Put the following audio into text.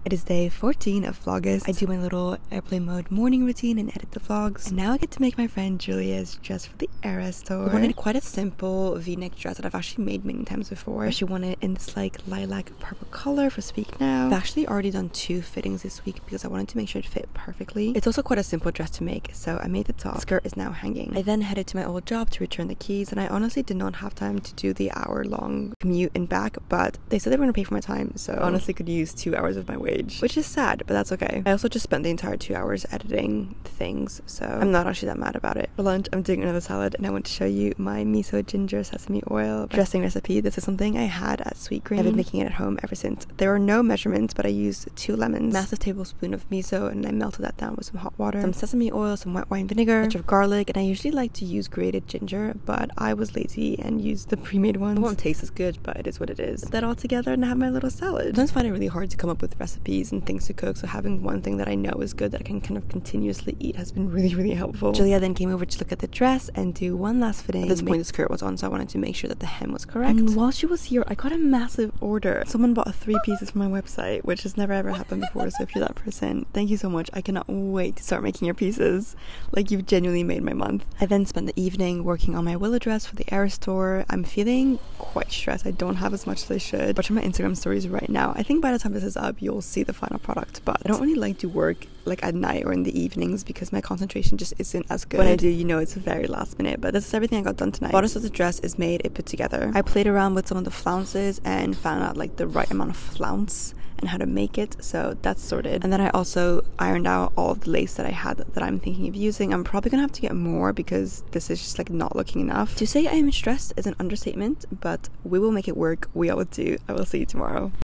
It is day 14 of Vlogust. I do my little airplane mode morning routine and edit the vlogs. And now I get to make my friend Julia's dress for the Era store. I wanted quite a simple v-neck dress that I've actually made many times before. She wanted it in this like lilac purple color for Speak Now. I've actually already done 2 fittings this week because I wanted to make sure it fit perfectly. It's also quite a simple dress to make, so I made the top. The skirt is now hanging. I then headed to my old job to return the keys, and I honestly did not have time to do the hour-long commute and back, but they said they were going to pay for my time, so I honestly could use 2 hours of my wage, which is sad, but that's okay. I also just spent the entire 2 hours editing things, so I'm not actually that mad about it. For lunch, I'm doing another salad, and I want to show you my miso ginger sesame oil dressing recipe. This is something I had at Sweetgreen. I've been making it at home ever since. There are no measurements, but I used 2 lemons, massive tablespoon of miso, and I melted that down with some hot water, some sesame oil, some white wine vinegar, a bunch of garlic, and I usually like to use grated ginger, but I was lazy and used the pre-made ones. It won't taste as good, but it is what it is. Put that all together and I have my little salad. I sometimes find it really hard to come up with recipes and things to cook, so having one thing that I know is good that I can kind of continuously eat has been really helpful. Julia then came over to look at the dress and do one last fitting. At this point the skirt was on, so I wanted to make sure that the hem was correct. And while she was here, I got a massive order. Someone bought 3 pieces from my website, which has never ever happened before, so if you're that person, thank you so much. I cannot wait to start making your pieces. Like, you've genuinely made my month. I then spent the evening working on my Willow dress for the Era store. I'm feeling quite stressed. I don't have as much as I should. Watch my Instagram stories right now. I think by the time this is up, you'll see the final product, but I don't really like to work like at night or in the evenings because my concentration just isn't as good. When I do, you know, it's very last minute, but this is everything I got done tonight. Bodice of the dress is made, it put together. I played around with some of the flounces and found out like the right amount of flounce and how to make it, so that's sorted. And then I also ironed out all of the lace that I had that I'm thinking of using. I'm probably gonna have to get more because this is just like not looking enough. To say I am stressed is an understatement, but we will make it work. We all do. I will see you tomorrow.